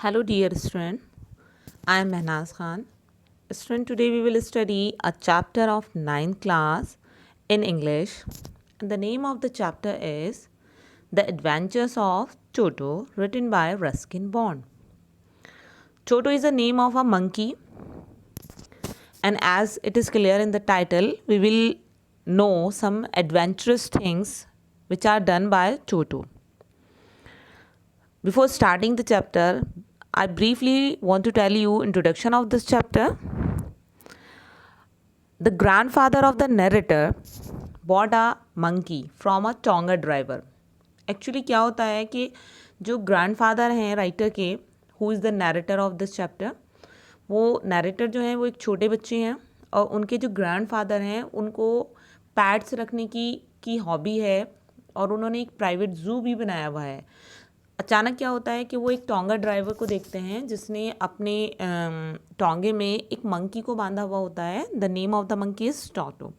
Hello dear student, I am Mehnaz Khan. Student, today we will study a chapter of 9th class in English. And the name of the chapter is The Adventures of Toto, written by Ruskin Bond. Toto is the name of a monkey, and as it is clear in the title, we will know some adventurous things which are done by Toto. Before starting the chapter, I briefly want to tell you introduction of this chapter. The grandfather of the narrator bought a monkey from a tonga driver. Actually क्या होता है कि जो grandfather हैं writer के, who is the narrator of this chapter, वो narrator जो हैं वो एक छोटे बच्चे हैं और उनके जो ग्रैंडफादर हैं उनको पैट्स रखने की हॉबी है और उन्होंने एक प्राइवेट ज़ू भी बनाया हुआ है. अचानक क्या होता है कि वो एक टोंगा ड्राइवर को देखते हैं जिसने अपने टोंगे में एक मंकी को बांधा हुआ होता है. The name of the monkey is toto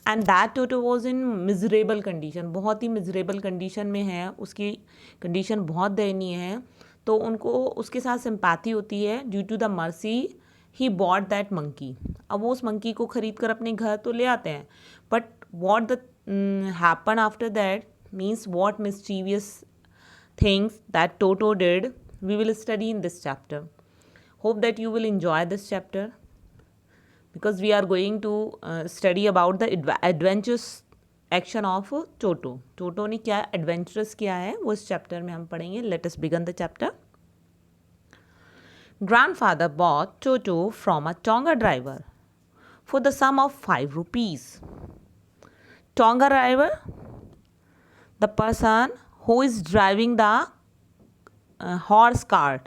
and that Toto was in miserable condition. बहुत ही मिजरेबल कंडीशन में है, उसकी कंडीशन बहुत दयनीय है. तो उनको उसके साथ सिंपैथी होती है. Due to the mercy he bought that monkey. अब वो उस मंकी को ख़रीद कर अपने घर तो ले आते हैं, but what the happen after that means what mischievous things that Toto did, we will study in this chapter. Hope that you will enjoy this chapter because we are going to study about the adventurous action of Toto. Toto ने क्या adventurous किया है वो इस chapter में हम पढ़ेंगे. Let us begin the chapter. Grandfather bought Toto from a Tonga driver for the sum of 5 rupees. Tonga driver, the person who is driving the horse cart,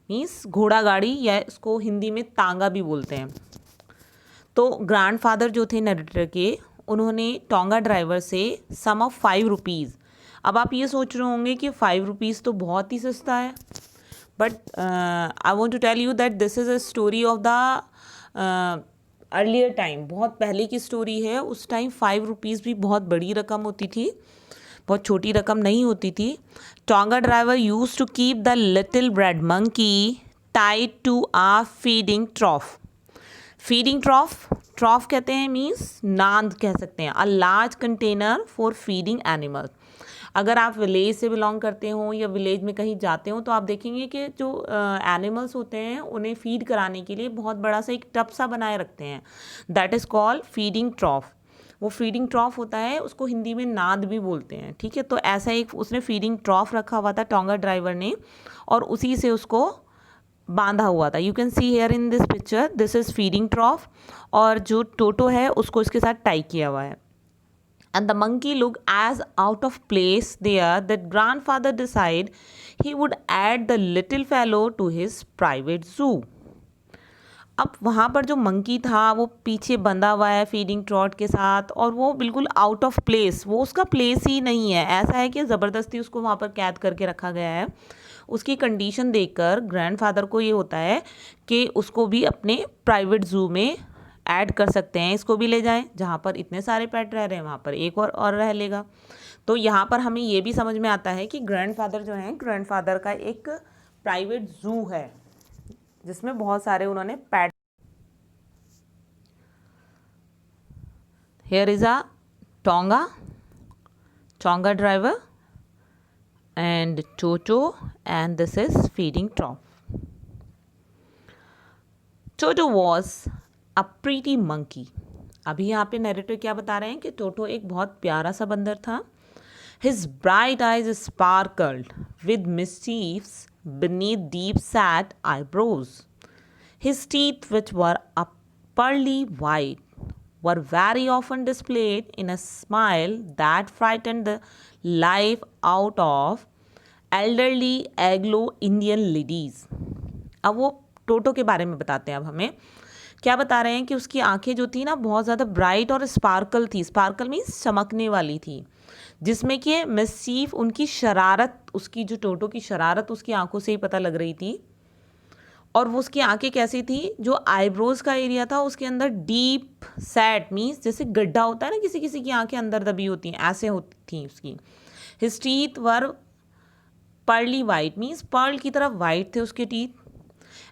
means घोड़ा गाड़ी, या इसको हिंदी में तांगा भी बोलते हैं. तो ग्रैंडफादर जो थे नरेटर के, उन्होंने टोंगा ड्राइवर से सम ऑफ 5 रुपीज़. अब आप ये सोच रहे होंगे कि 5 रुपीज़ तो बहुत ही सस्ता है, but I want to tell you that this is a story of the earlier time. बहुत पहले की स्टोरी है. उस टाइम 5 रुपीज़ भी बहुत बड़ी रकम होती थी, बहुत छोटी रकम नहीं होती थी. Tonga driver used to keep the little bread monkey tied to a feeding trough. Feeding trough कहते हैं मीन्स नांद कह सकते हैं. A large container for feeding animal. अगर आप विलेज से बिलोंग करते हो या विलेज में कहीं जाते हो तो आप देखेंगे कि जो एनिमल्स होते हैं उन्हें फीड कराने के लिए बहुत बड़ा सा एक टब सा बनाए रखते हैं. That is called feeding ट्रॉफ. वो फीडिंग ट्रॉफ होता है, उसको हिंदी में नाद भी बोलते हैं. ठीक है, तो ऐसा एक उसने फीडिंग ट्रॉफ रखा हुआ था टोंगा ड्राइवर ने और उसी से उसको बांधा हुआ था. You can see here in this picture, this is feeding ट्रॉफ और जो टोटो है उसको इसके साथ टाई किया हुआ है. And the monkey looked as out of place there that grandfather decided he would add the little fellow to his private zoo. अब वहाँ पर जो मंकी था वो पीछे बंधा हुआ है फीडिंग ट्रॉट के साथ और वो बिल्कुल आउट ऑफ प्लेस, वो उसका प्लेस ही नहीं है. ऐसा है कि ज़बरदस्ती उसको वहाँ पर कैद करके रखा गया है. उसकी कंडीशन देखकर ग्रैंडफादर को ये होता है कि उसको भी अपने प्राइवेट ज़ू में ऐड कर सकते हैं. इसको भी ले जाएं, जहाँ पर इतने सारे पेट रह रहे हैं वहाँ पर एक और रह लेगा. तो यहाँ पर हमें ये भी समझ में आता है कि ग्रैंडफादर जो हैं, ग्रैंडफादर का एक प्राइवेट ज़ू है जिसमें बहुत सारे उन्होंने PAT. Here is a Tonga driver and Toto, and this is feeding trough. Toto was a pretty monkey. अभी यहाँ पे नरेटर क्या बता रहे हैं कि टोटो एक बहुत प्यारा सा बंदर था. His bright eyes sparkled with mischiefs beneath deep set eyebrows. His teeth, which were a pearly white, were very often displayed in a smile that frightened the life out of elderly Anglo-Indian ladies. अब वो टोटो के बारे में बताते हैं. अब हमें क्या बता रहे हैं कि उसकी आंखें जो थी ना बहुत ज़्यादा ब्राइट और स्पार्कल थी. स्पार्कल मीन्स चमकने वाली थी, जिसमें कि मिस्चीफ, उनकी शरारत, उसकी जो टोटो की शरारत उसकी आंखों से ही पता लग रही थी. और वो उसकी आंखें कैसी थी, जो आईब्रोज का एरिया था उसके अंदर डीप सेट मीन्स जैसे गड्ढा होता है ना, किसी किसी की आंखें अंदर दबी होती हैं, ऐसे होती थी उसकी. हिज टीथ वर पर्ली वाइट मीन्स पर्ल की तरह वाइट थे उसके teeth,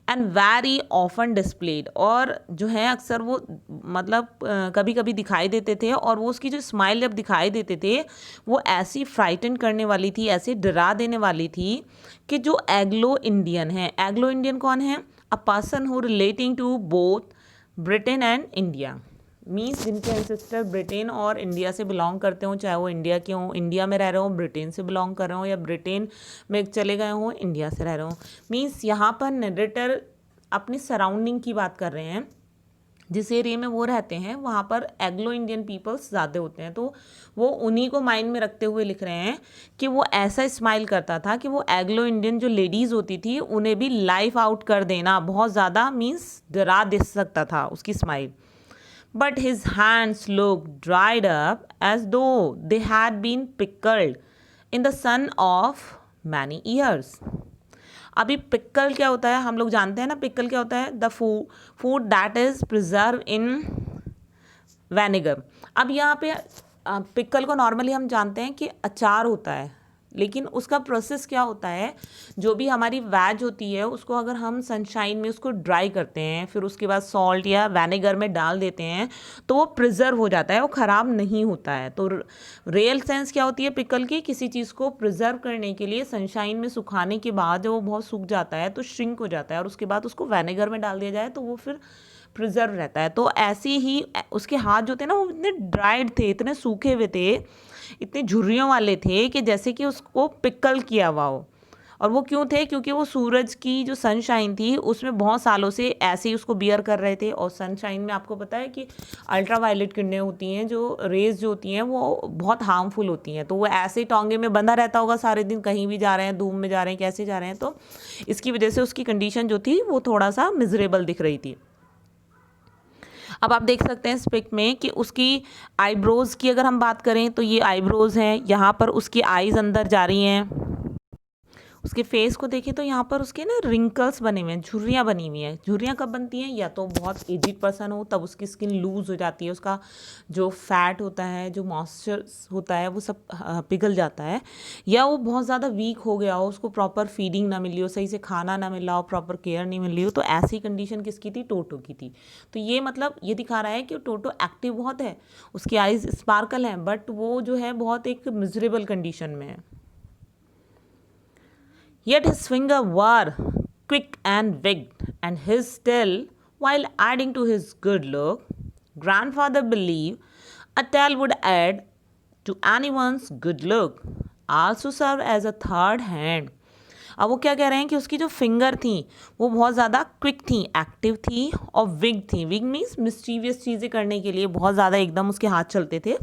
and very often displayed, और जो है अक्सर वो मतलब कभी कभी दिखाई देते थे, और वो उसकी जो स्माइल जब दिखाई देते थे वो ऐसी फ्राइटन करने वाली थी, ऐसे डरा देने वाली थी कि जो एग्लो इंडियन है, एग्लो इंडियन कौन है, a person who relating to both Britain and India, means जिनके एंसेस्टर ब्रिटेन और इंडिया से बिलोंग करते हों, चाहे वो इंडिया के हों, इंडिया में रह रहे हों, ब्रिटेन से बिलोंग कर रहे हों, या ब्रिटेन में चले गए हों, इंडिया से रह रहे हों। मीन्स यहाँ पर नरेटर अपनी सराउंडिंग की बात कर रहे हैं, जिस एरिया में वो रहते हैं वहाँ पर एग्लो इंडियन पीपल्स ज़्यादा होते हैं, तो वो उन्हीं को माइंड में रखते हुए लिख रहे हैं कि वो ऐसा स्माइल करता था कि वो एग्लो इंडियन जो लेडीज़ होती थी उन्हें भी लाइफ आउट कर देना बहुत ज़्यादा, मीन्स डरा दे सकता था उसकी smile. But his hands looked dried up as though they had been pickled in the sun of many years. अभी पिकल क्या होता है, हम लोग जानते हैं ना, पिकल क्या होता है, the food that is preserve in vinegar. अब यहाँ पे पिकल को नॉर्मली हम जानते हैं कि अचार होता है, लेकिन उसका प्रोसेस क्या होता है, जो भी हमारी वेज होती है उसको अगर हम सनशाइन में उसको ड्राई करते हैं, फिर उसके बाद सॉल्ट या वेनेगर में डाल देते हैं तो वो प्रिजर्व हो जाता है, वो ख़राब नहीं होता है। तो रियल सेंस क्या होती है पिकल की, किसी चीज़ को प्रिजर्व करने के लिए सनशाइन में सुखाने के बाद जब वो बहुत सूख जाता है तो श्रिंक हो जाता है, और उसके बाद उसको वेनेगर में डाल दिया जाए तो वो फिर प्रिजर्व रहता है। तो ऐसे ही उसके हाथ जो थे ना वो इतने ड्राइड थे, इतने सूखे हुए थे, इतने झुर्रियों वाले थे कि जैसे कि उसको पिकल किया हुआ हो। और वो क्यों थे, क्योंकि वो सूरज की जो सनशाइन थी उसमें बहुत सालों से ऐसे ही उसको बियर कर रहे थे, और सनशाइन में आपको पता है कि अल्ट्रा वायलेट किरणें होती हैं, जो रेज जो होती हैं वो बहुत हार्मफुल होती हैं, तो वो ऐसे ही टोंगे में बंधा रहता होगा सारे दिन, कहीं भी जा रहे हैं, धूप में जा रहे हैं, कैसे जा रहे हैं, तो इसकी वजह से उसकी कंडीशन जो थी वो थोड़ा सा मिजरेबल दिख रही थी। अब आप देख सकते हैं इस पिक में कि उसकी आईब्रोज़ की अगर हम बात करें तो ये आईब्रोज़ हैं, यहाँ पर उसकी आईज़ अंदर जा रही हैं। उसके फेस को देखें तो यहाँ पर उसके ना रिंकल्स बने हुए हैं, झुर्रियाँ बनी हुई हैं। झुर्रियाँ कब बनती हैं, या तो बहुत एजिड पर्सन हो तब उसकी स्किन लूज़ हो जाती है, उसका जो फैट होता है, जो मॉइस्चर होता है वो सब पिघल जाता है, या वो बहुत ज़्यादा वीक हो गया हो, उसको प्रॉपर फीडिंग ना मिली हो, सही से खाना ना मिला हो, प्रॉपर केयर नहीं मिली हो, तो ऐसी कंडीशन किसकी थी, टोटो की थी। तो ये मतलब ये दिखा रहा है कि टोटो एक्टिव बहुत है, उसकी आइज़ स्पार्कल हैं, बट वो जो है बहुत एक मिजरेबल कंडीशन में है। Yet his fingers were quick and wigged, and his tail, while adding to his good look, grandfather believed a tail would add to anyone's good look, also serve as a third hand. अब वो क्या कह रहे हैं कि उसकी जो finger थी वो बहुत ज़्यादा क्विक थी, एक्टिव थी, और विग थी। विग मीन्स मिस्टीवियस चीज़ें करने के लिए बहुत ज़्यादा एकदम उसके हाथ चलते थे,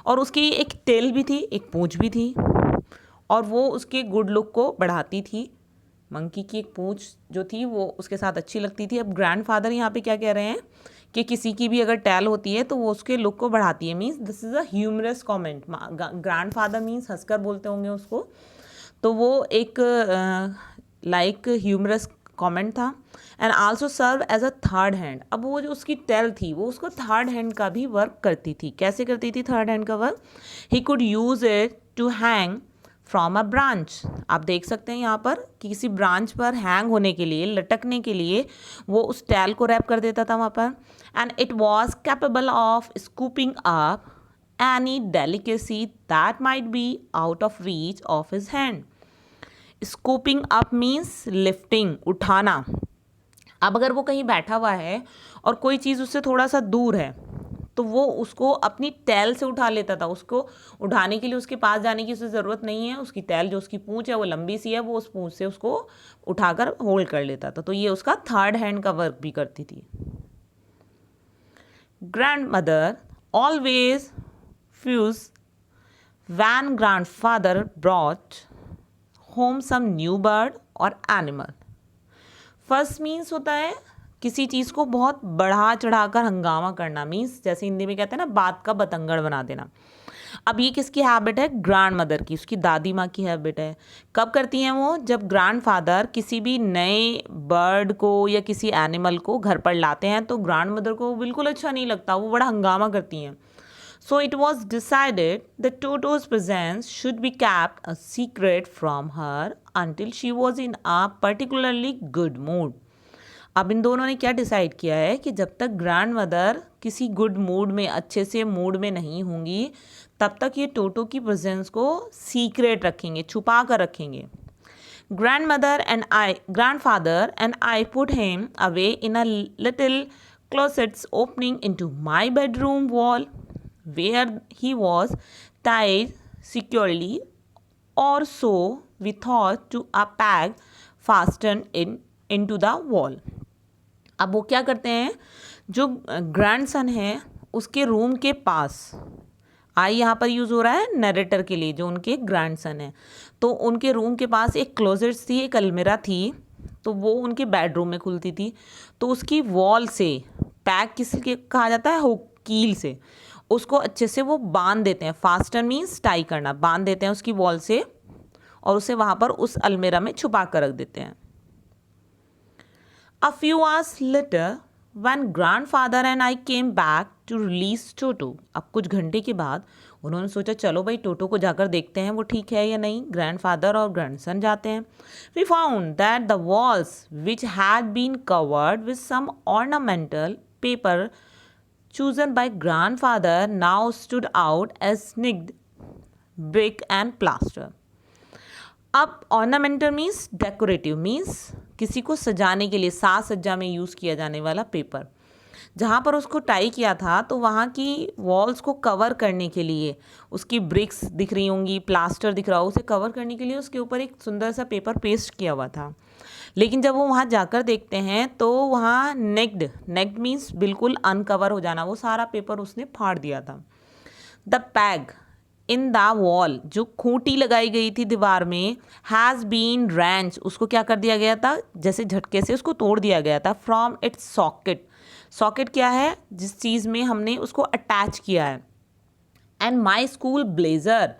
और उसकी एक टेल भी थी, एक पूँछ भी थी, और वो उसके गुड लुक को बढ़ाती थी। मंकी की एक पूँछ जो थी वो उसके साथ अच्छी लगती थी। अब ग्रैंडफादर यहाँ पे क्या कह रहे हैं कि किसी की भी अगर टैल होती है तो वो उसके लुक को बढ़ाती है, means this is a humorous comment. Grandfather means हंसकर बोलते होंगे उसको, तो वो एक लाइक ह्यूमरस कमेंट था। And also serve as a third hand. अब वो जो उसकी टेल थी वो उसको थर्ड हैंड का भी वर्क करती थी। कैसे करती थी थर्ड हैंड का work? He could use it to hang from a branch. आप देख सकते हैं यहाँ पर कि किसी ब्रांच पर हैंग होने के लिए, लटकने के लिए वो उस टैल को रैप कर देता था वहाँ पर। And it was capable of scooping up any delicacy that might be out of reach of his hand. Scooping up means lifting, उठाना। अब अगर वो कहीं बैठा हुआ है और कोई चीज़ उससे थोड़ा सा दूर है तो वो उसको अपनी टैल से उठा लेता था। उसको उठाने के लिए उसके पास जाने की उसे ज़रूरत नहीं है, उसकी टैल जो उसकी पूँछ है वो लंबी सी है, वो उस पूँछ से उसको उठाकर होल्ड कर लेता था। तो ये उसका थर्ड हैंड का वर्क भी करती थी। Grandmother always fused when grandfather brought home some new bird और एनिमल। फर्स्ट मीन्स होता है किसी चीज़ को बहुत बढ़ा चढ़ाकर हंगामा करना, मीन्स जैसे हिंदी में कहते हैं ना बात का बतंगड़ बना देना। अब ये किसकी हैबिट है? ग्रैंड मदर की, उसकी दादी माँ की हैबिट है। कब करती हैं वो? जब ग्रैंड फादर किसी भी नए बर्ड को या किसी एनिमल को घर पर लाते हैं तो ग्रैंड मदर को बिल्कुल अच्छा नहीं लगता, वो बड़ा हंगामा करती हैं। So it was decided that Toto's presence should be kept a secret from her until she was in a particularly good mood. अब इन दोनों ने क्या डिसाइड किया है कि जब तक ग्रैंड मदर किसी गुड मूड में, अच्छे से मूड में नहीं होंगी, तब तक ये टोटो की प्रेजेंस को सीक्रेट रखेंगे, छुपा कर रखेंगे. Grandfather and I put him away in a little closet opening into my bedroom wall, where he was tied securely, or so we thought, to a peg fastened into the wall. अब वो क्या करते हैं, जो grandson है उसके room के पास, आई यहाँ पर यूज़ हो रहा है नरेटर के लिए, जो उनके ग्रैंडसन है, तो उनके रूम के पास एक क्लोजेट थी, एक अलमीरा थी, तो वो उनके बेडरूम में खुलती थी. तो उसकी वॉल से, पैक किसी के कहा जाता है, कील से उसको अच्छे से वो बांध देते हैं. फास्टन मीन्स टाई करना, बांध देते हैं उसकी वॉल से और उसे वहाँ पर उस अलमीरा में छुपा कर रख देते हैं. A few hours later, when grandfather and I came back to release Toto, अब कुछ घंटे के बाद उन्होंने सोचा चलो भाई टोटो को जाकर देखते हैं वो ठीक है या नहीं. ग्रैंडफादर और ग्रैंडसन जाते हैं. We found that the walls, which had been covered with some ornamental paper chosen by grandfather, now stood out as snigged brick and plaster. अब ऑर्नामेंटल मीन्स डेकोरेटिव, मीन्स किसी को सजाने के लिए, साज सज्जा में यूज़ किया जाने वाला पेपर. जहाँ पर उसको टाई किया था तो वहाँ की वॉल्स को कवर करने के लिए उसकी ब्रिक्स दिख रही होंगी, प्लास्टर दिख रहा हो, उसे कवर करने के लिए उसके ऊपर एक सुंदर सा पेपर पेस्ट किया हुआ था. लेकिन जब वो वहाँ जाकर देखते हैं तो वहाँ नेक्ड मीन्स बिल्कुल अनकवर हो जाना, वो सारा पेपर उसने फाड़ दिया था. The peg in the wall, जो खूंटी लगाई गई थी दीवार में, हैज़ बीन रैंच, उसको क्या कर दिया गया था, जैसे झटके से उसको तोड़ दिया गया था. फ्रॉम इट्स सॉकेट, सॉकेट क्या है, जिस चीज़ में हमने उसको अटैच किया है. And my school blazer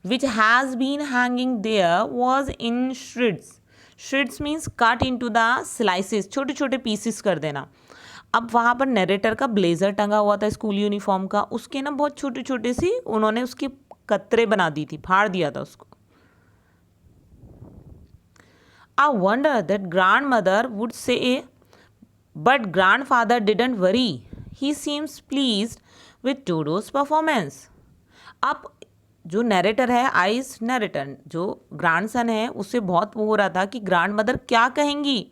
which has been hanging there was in shreds. Shreds means cut into the slices, छोटे छोटे पीसेस कर देना. अब वहाँ पर नरेटर का ब्लेजर टंगा हुआ था स्कूल यूनिफॉर्म का, उसके ना बहुत छोटे छोटे सी उन्होंने उसकी कतरे बना दी थी, फाड़ दिया था उसको. I wonder that grandmother would say, but grandfather didn't worry. He seems pleased with Toto's performance. अब जो नरेटर है, आइस नरेटर, जो ग्रैंडसन है, उससे बहुत वो हो रहा था कि ग्रैंड मदर क्या कहेंगी,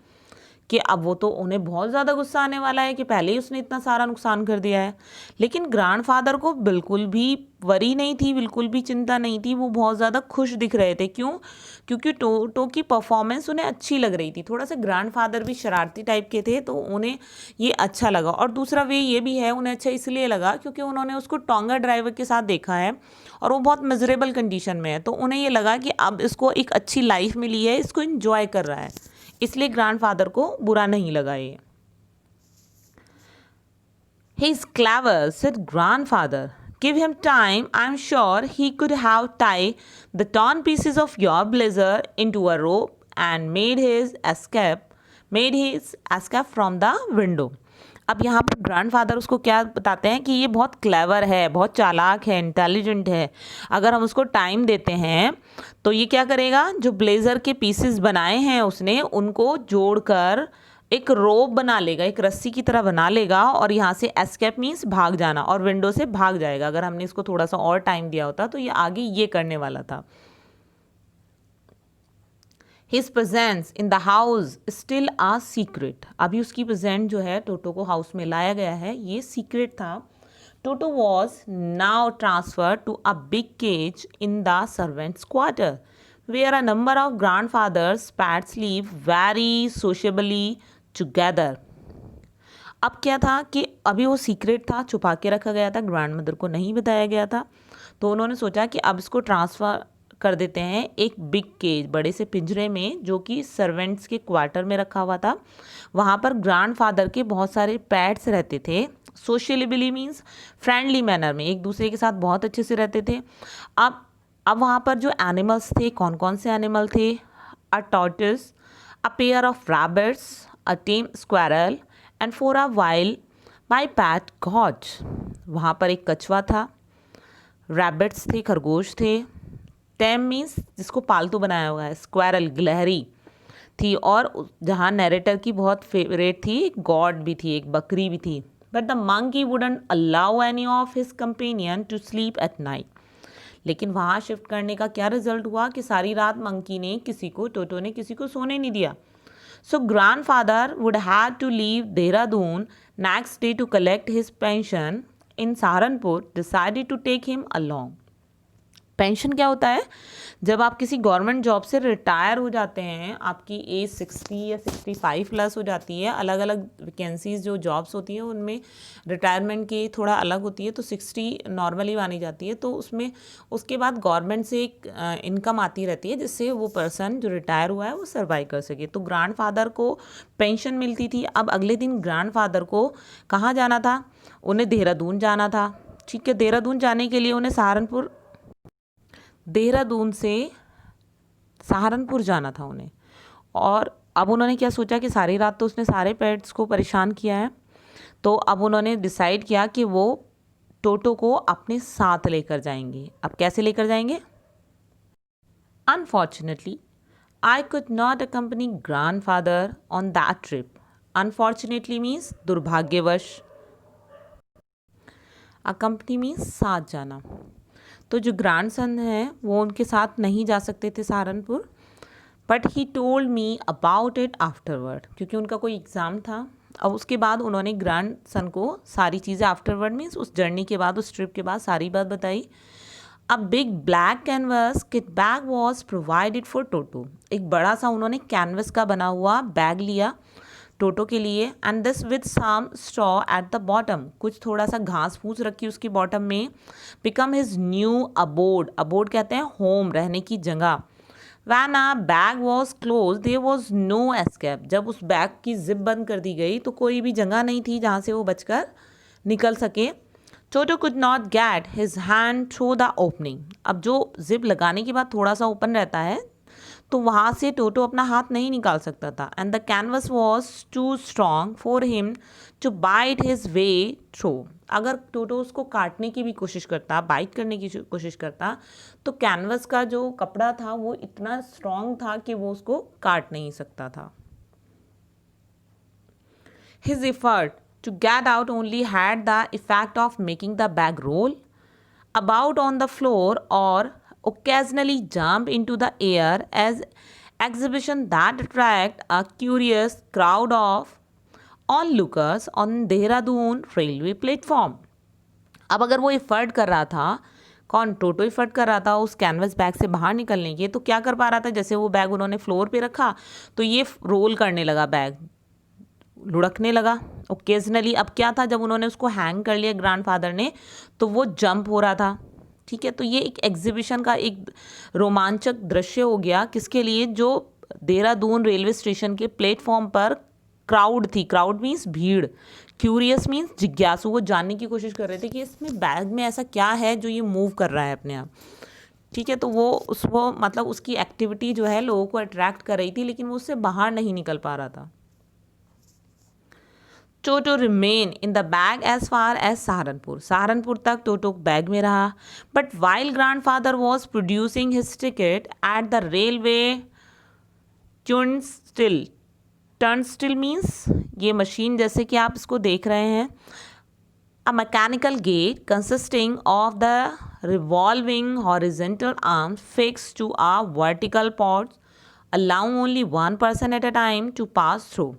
कि अब वो तो उन्हें बहुत ज़्यादा गुस्सा आने वाला है कि पहले ही उसने इतना सारा नुकसान कर दिया है. लेकिन ग्रैंडफादर को बिल्कुल भी वरी नहीं थी, बिल्कुल भी चिंता नहीं थी, वो बहुत ज़्यादा खुश दिख रहे थे. क्यों? क्योंकि टोटो की परफॉर्मेंस उन्हें अच्छी लग रही थी. थोड़ा सा ग्रैंडफादर भी शरारती टाइप के थे तो उन्हें ये अच्छा लगा. और दूसरा वे ये भी है, उन्हें अच्छा इसलिए लगा क्योंकि उन्होंने उसको टोंगा ड्राइवर के साथ देखा है और वो बहुत मिजरेबल कंडीशन में है, तो उन्हें ये लगा कि अब इसको एक अच्छी लाइफ मिली है, इसको इन्जॉय कर रहा है, इसलिए ग्रैंडफादर को बुरा नहीं लगा ये. He is clever, said grandfather. Give him time. I'm sure he could have tied the torn pieces of your blazer into a rope and made his escape from the window. अब यहाँ पर grandfather उसको क्या बताते हैं कि ये बहुत क्लेवर है, बहुत चालाक है, इंटेलिजेंट है. अगर हम उसको टाइम देते हैं तो ये क्या करेगा, जो ब्लेज़र के पीसेस बनाए हैं उसने, उनको जोड़कर एक रोप बना लेगा, एक रस्सी की तरह बना लेगा और यहाँ से एस्केप मीन्स भाग जाना, और विंडो से भाग जाएगा. अगर हमने इसको थोड़ा सा और टाइम दिया होता तो ये आगे ये करने वाला था. His presence in the house is still a secret. अभी उसकी प्रेजेंट जो है टोटो को हाउस में लाया गया है, ये सीक्रेट था. Toto was now transferred to a big cage in the servants' quarter, where a number of grandfathers' pets live very sociably together. अब क्या था कि अभी वो सीक्रेट था, छुपा के रखा गया था, ग्रैंड मदर को नहीं बताया गया था, तो उन्होंने सोचा कि अब इसको ट्रांसफ़र कर देते हैं एक बिग केज, बड़े से पिंजरे में, जो कि सर्वेंट्स के क्वार्टर में रखा हुआ था. वहाँ पर ग्रैंडफादर के बहुत सारे पैट्स रहते थे. सोशलिबली मीन्स फ्रेंडली मैनर में, एक दूसरे के साथ बहुत अच्छे से रहते थे. अब वहाँ पर जो एनिमल्स थे, कौन कौन से एनिमल थे, a tortoise, a pair of rabbits, a tame squirrel and for a while my pet goat. वहाँ पर एक कछुआ था, रैबिट्स थे, खरगोश थे। टेम मीन्स जिसको पालतू बनाया हुआ है। स्क्वायरल गिलहरी थी, और जहाँ नैरेटर की बहुत फेवरेट थी, एक गॉड भी थी, एक बकरी भी थी। But the monkey wouldn't allow any of his companion to sleep at night. लेकिन वहाँ शिफ्ट करने का क्या रिजल्ट हुआ कि सारी रात मंकी ने टोटो ने किसी को सोने नहीं दिया। So grandfather would have to leave Dehradun next day to collect his pension in Saharanpur, decided to take him along. Pension क्या होता है? जब आप किसी गवर्नमेंट जॉब से रिटायर हो जाते हैं, आपकी एज 60 या 65 प्लस हो जाती है। अलग अलग वैकेंसीज जो जॉब्स होती हैं उनमें रिटायरमेंट की थोड़ा अलग होती है, तो 60 नॉर्मली मानी जाती है। तो उसमें उसके बाद गवर्नमेंट से एक इनकम आती रहती है, जिससे वो पर्सन जो रिटायर हुआ है वो सर्वाइव कर सके। तो ग्रैंडफादर को पेंशन मिलती थी। अब अगले दिन ग्रैंडफादर को कहाँ जाना था? उन्हें देहरादून जाना था। ठीक है, देहरादून जाने के लिए उन्हें देहरादून से सहारनपुर जाना था उन्हें। और अब उन्होंने क्या सोचा कि सारी रात तो उसने सारे पेट्स को परेशान किया है, तो अब उन्होंने डिसाइड किया कि वो टोटो को अपने साथ लेकर जाएंगे। अब कैसे लेकर जाएंगे? Unfortunately I could not accompany grandfather on that trip. Unfortunately means दुर्भाग्यवश, अकम्पनी मीन्स साथ जाना। तो जो ग्रैंडसन है वो उनके साथ नहीं जा सकते थे Saharanpur. But he told me about it afterward, क्योंकि उनका कोई एग्ज़ाम था। अब उसके बाद उन्होंने ग्रैंडसन को सारी चीज़ें आफ्टरवर्ड मीन्स उस जर्नी के बाद, उस ट्रिप के बाद सारी बात बताई। A big black canvas kit bag was provided for Toto. एक बड़ा सा उन्होंने कैनवस का बना हुआ बैग लिया टोटो के लिए। And this with some straw at the bottom, कुछ थोड़ा सा घास फूस रखी उसकी बॉटम में। Become his new abode, abode कहते हैं होम, रहने की जगह। When a bag was close there was no escape. जब उस बैग की जिप बंद कर दी गई तो कोई भी जगह नहीं थी जहाँ से वो बचकर निकल सके। Toto could not get his hand through the opening. अब जो जिप लगाने के बाद थोड़ा सा ओपन रहता है, तो वहाँ से टोटो अपना हाथ नहीं निकाल सकता था। And the canvas was too strong for him to bite his way through. अगर टोटो उसको काटने की भी कोशिश करता, बाइट करने की कोशिश करता, तो कैनवस का जो कपड़ा था वो इतना स्ट्रॉन्ग था कि वो उसको काट नहीं सकता था। His effort to get out only had the effect of making the bag roll about on the floor or occasionally jump into the air as exhibition that attract a curious crowd of onlookers on Dehradun railway platform. अब अगर वो effort कर रहा था, कौन? टोटो effort कर रहा था उस कैनवस बैग से बाहर निकलने के, तो क्या कर पा रहा था? जैसे वो बैग उन्होंने फ्लोर पे रखा तो ये रोल करने लगा, बैग लुढ़कने लगा ओकेजनली। अब क्या था, जब उन्होंने उसको हैंग कर लिया ग्रैंडफादर ने, तो वो जंप हो रहा था। ठीक है, तो ये एक एग्जीबिशन का एक रोमांचक दृश्य हो गया। किसके लिए? जो देहरादून रेलवे स्टेशन के प्लेटफॉर्म पर क्राउड थी। क्राउड मीन्स भीड़, क्यूरियस मीन्स जिज्ञासु। वो जानने की कोशिश कर रहे थे कि इसमें बैग में ऐसा क्या है जो ये मूव कर रहा है अपने आप। ठीक है, तो वो मतलब उसकी एक्टिविटी जो है लोगों को अट्रैक्ट कर रही थी, लेकिन वो उससे बाहर नहीं निकल पा रहा था। Toto remain in the bag as far as Saharanpur. Saharanpur तक टोटो बैग में रहा। But while grandfather was producing his ticket at the railway turnstile. Turnstile means ये मशीन जैसे कि आप इसको देख रहे हैं, a mechanical gate consisting of the revolving horizontal arms fix to a vertical post allowing only one person at a time to pass through।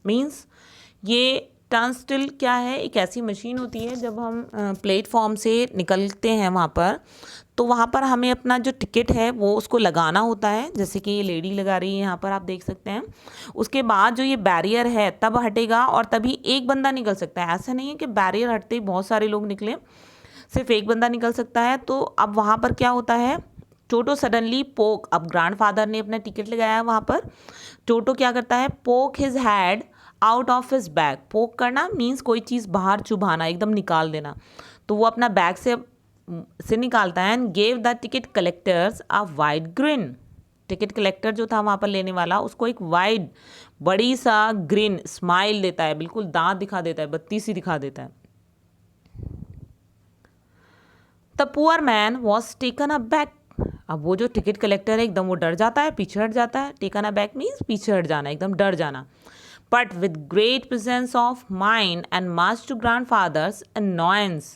Means ये टर्नस्टिल क्या है? एक ऐसी मशीन होती है, जब हम प्लेटफॉर्म से निकलते हैं वहाँ पर, तो वहाँ पर हमें अपना जो टिकट है वो उसको लगाना होता है। जैसे कि ये लेडी लगा रही है यहाँ पर, आप देख सकते हैं। उसके बाद जो ये बैरियर है तब हटेगा और तभी एक बंदा निकल सकता है। ऐसा नहीं है कि बैरियर हटते ही बहुत सारे लोग निकले, सिर्फ एक बंदा निकल सकता है। तो अब वहाँ पर क्या होता है, टोटो सडनली पोक, अब ग्रैंडफादर ने अपना टिकट लगाया वहाँ पर, टोटो क्या करता है, पोक his had out of his bag. पोक करना मीन्स कोई चीज़ बाहर चुभाना, एकदम निकाल देना। तो वो अपना बैग से निकालता है। And gave the ticket collectors a wide grin. Ticket collector जो था वहाँ पर लेने वाला, उसको एक वाइड बड़ी सा ग्रिन स्माइल देता है, बिल्कुल दांत दिखा देता है, बत्ती सी दिखा देता है। The poor man was taken a back. अब वो जो टिकट कलेक्टर है एकदम वो डर जाता है, पीछे हट जाता है। टेकन अ बैक मीन्स पीछे हट जाना, एकदम डर जाना। But with great presence of mind and much to grandfather's annoyance,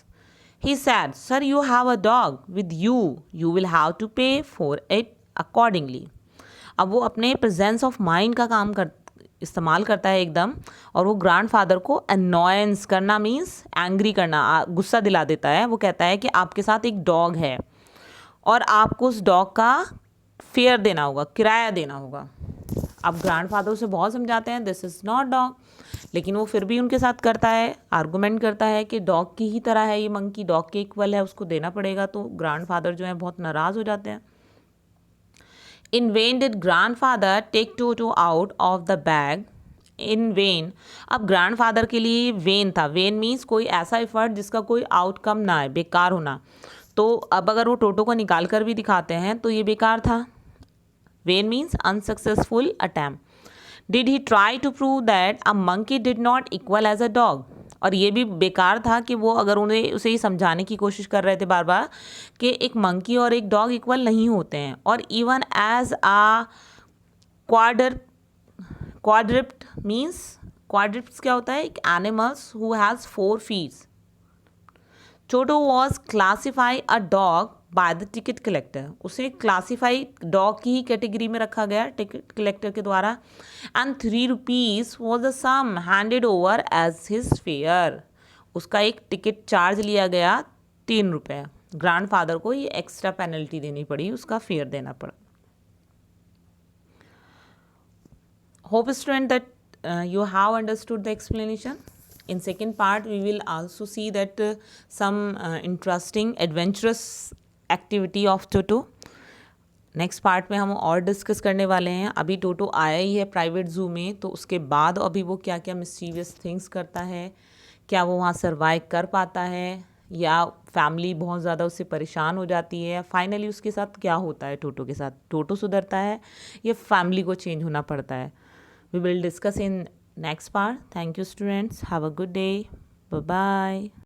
he said, "Sir, you have a dog with you. You will have to pay for it accordingly." अब वो अपने presence of mind का काम इस्तेमाल करता है एकदम, और वो ग्रैंडफादर को अनॉयंस करना मीन्स एंग्री करना, गुस्सा दिला देता है। वो कहता है कि आपके साथ एक डॉग है और आपको उस डॉग का फेयर देना होगा, किराया देना होगा। अब ग्रैंडफादर उसे बहुत समझाते हैं, दिस इज़ नॉट डॉग, लेकिन वो फिर भी उनके साथ करता है, आर्गूमेंट करता है कि डॉग की ही तरह है ये मंकी, डॉग के इक्वल है, उसको देना पड़ेगा। तो ग्रैंडफादर जो है बहुत नाराज़ हो जाते हैं। In when did grandfather take Toto out of the bag. In when, अब ग्रैंडफादर के लिए वेन था। वेन मीन्स कोई ऐसा एफर्ट जिसका कोई आउटकम ना है, बेकार होना। तो अब अगर वो टोटो को निकाल कर भी दिखाते हैं तो ये बेकार था। Vain means unsuccessful attempt. Did he try to prove that a monkey did not equal as a dog. और ये भी बेकार था कि वो अगर उन्हें उसे ये समझाने की कोशिश कर रहे थे बार बार कि एक मंकी और एक डॉग इक्वल नहीं होते हैं। और even as a quadruped means, quadruped क्या होता है, एक animals who has 4 feets. Toto was classified a dog by the ticket collector. उसे क्लासीफाई डॉग की ही कैटेगरी में रखा गया टिकट कलेक्टर के द्वारा। And 3 rupees was the sum handed over as his fare. उसका एक टिकट चार्ज लिया गया 3 रुपये। ग्रैंडफादर को ये एक्स्ट्रा पेनल्टी देनी पड़ी, उसका फेयर देना पड़ा। Hope student that you have understood the explanation. In second part we will also see that some interesting adventurous activity of toto. Next part में हम और डिस्कस करने वाले हैं। अभी टोटो आया ही है प्राइवेट ज़ू में, तो उसके बाद अभी वो क्या क्या मिस्चीवियस थिंग्स करता है, क्या वो वहाँ सर्वाइव कर पाता है या फैमिली बहुत ज़्यादा उससे परेशान हो जाती है, फाइनली उसके साथ क्या होता है, टोटो के साथ टोटो सुधरता है या फैमिली को चेंज होना पड़ता है। We will discuss in next part. Thank you students. Have a good day. Bye bye.